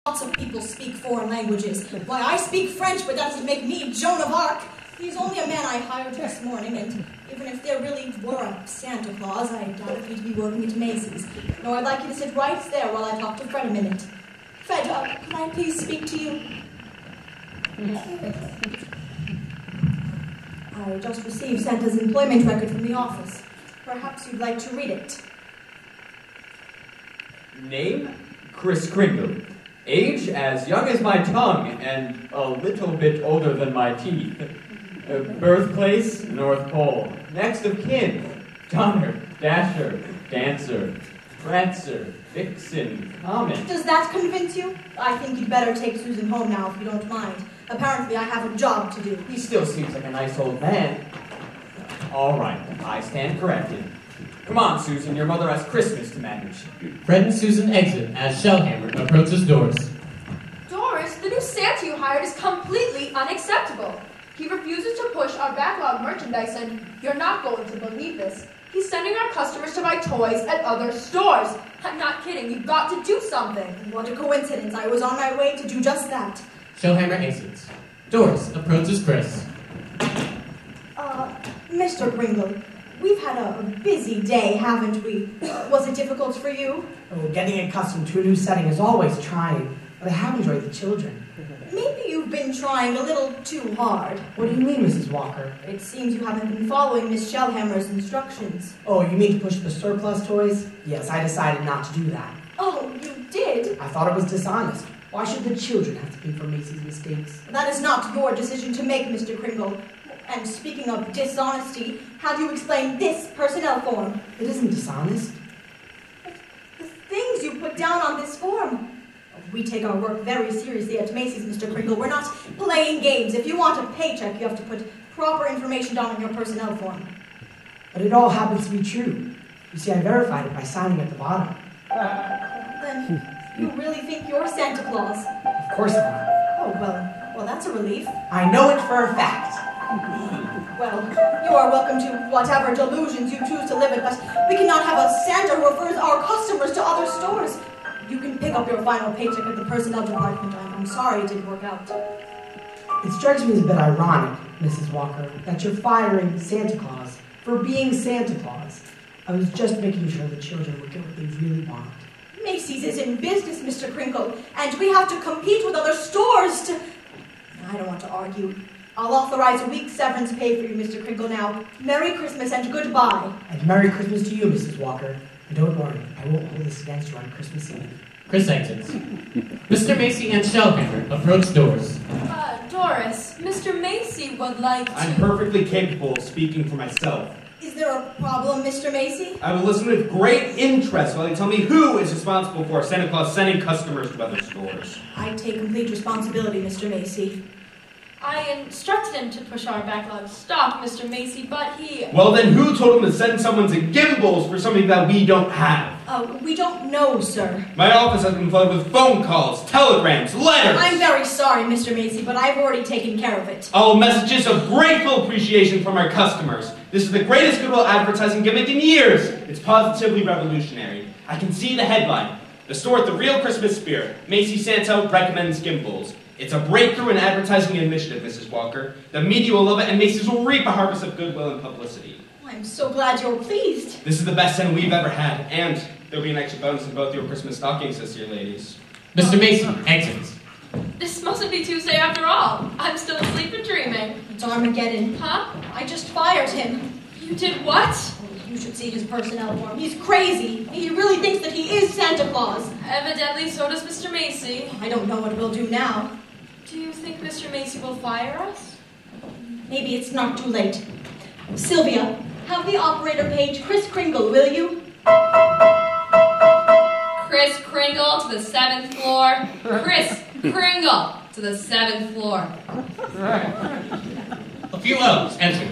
Lots of people speak foreign languages. Why, I speak French, but that doesn't make me Joan of Arc. He's only a man I hired this morning, and even if there really were a Santa Claus, I doubt if he'd be working at Macy's. No, I'd like you to sit right there while I talk to Fred a minute. Fred, can I please speak to you? I just received Santa's employment record from the office. Perhaps you'd like to read it. Name? Kris Kringle. Age? As young as my tongue, and a little bit older than my teeth. Birthplace? North Pole. Next of kin? Donner, Dasher, Dancer, Prancer, Vixen, Comet. Does that convince you? I think you'd better take Susan home now, if you don't mind. Apparently I have a job to do. He still seems like a nice old man. All right, I stand corrected. Come on, Susan, your mother has Christmas to manage. Fred and Susan exit as Shellhammer approaches Doris. Doris, the new Santa you hired is completely unacceptable. He refuses to push our backlog merchandise, and you're not going to believe this. He's sending our customers to buy toys at other stores. I'm not kidding. You've got to do something. What a coincidence. I was on my way to do just that. Shellhammer exits. Doris approaches Kris. Mr. Kringle, we've had a busy day, haven't we? Was it difficult for you? Oh, getting accustomed to a new setting is always trying, but I have enjoyed the children. Maybe you've been trying a little too hard. What do you mean, Mrs. Walker? It seems you haven't been following Miss Shellhammer's instructions. Oh, you mean to push the surplus toys? Yes, I decided not to do that. Oh, you did? I thought it was dishonest. Why should the children have to pay for Macy's mistakes? That is not your decision to make, Mr. Kringle. And speaking of dishonesty, how do you explain this personnel form? It isn't dishonest. The things you put down on this form. We take our work very seriously at Macy's, Mr. Kringle. We're not playing games. If you want a paycheck, you have to put proper information down on your personnel form. But it all happens to be true. You see, I verified it by signing at the bottom. Then you really think you're Santa Claus? Of course I am. Oh, well, that's a relief. I know it for a fact. Well, you are welcome to whatever delusions you choose to live in, but we cannot have a Santa who refers our customers to other stores. You can pick up your final paycheck at the personnel department. I'm sorry it didn't work out. It strikes me as a bit ironic, Mrs. Walker, that you're firing Santa Claus for being Santa Claus. I was just making sure the children would get what they really want. Macy's is in business, Mr. Kringle, and we have to compete with other stores to... I don't want to argue. I'll authorize a week's severance pay for you, Mr. Kringle, now. Merry Christmas and goodbye. And Merry Christmas to you, Mrs. Walker. And don't worry, I won't hold this against you on Christmas Eve. Kris exits. Mr. Macy and Shellhammer approach Doris. Doris, Mr. Macy would like to... I'm perfectly capable of speaking for myself. Is there a problem, Mr. Macy? I will listen with great interest while you tell me who is responsible for Santa Claus sending customers to other stores. I take complete responsibility, Mr. Macy. I instructed him to push our backlog stock, Mr. Macy, but he... Well, then who told him to send someone to Gimbals for something that we don't have? We don't know, sir. My office has been flooded with phone calls, telegrams, letters. I'm very sorry, Mr. Macy, but I've already taken care of it. All messages of grateful appreciation from our customers. This is the greatest goodwill advertising gimmick in years. It's positively revolutionary. I can see the headline. The store with the real Christmas spirit. Macy Santa recommends Gimbals. It's a breakthrough in advertising initiative, Mrs. Walker. The media will love it, and Macy's will reap a harvest of goodwill and publicity. I'm so glad you're pleased. This is the best Santa we've ever had, and there'll be an extra bonus in both your Christmas stockings this year, ladies. Mr. Macy exits. This mustn't be Tuesday after all. I'm still asleep and dreaming. It's Armageddon. Huh? I just fired him. You did what? You should see his personnel form. He's crazy. He really thinks that he is Santa Claus. Evidently, so does Mr. Macy. I don't know what we'll do now. Do you think Mr. Macy will fire us? Maybe it's not too late. Sylvia, have the operator page Kris Kringle, will you? Kris Kringle to the 7th floor. Kris Kringle to the 7th floor. A few elves enter.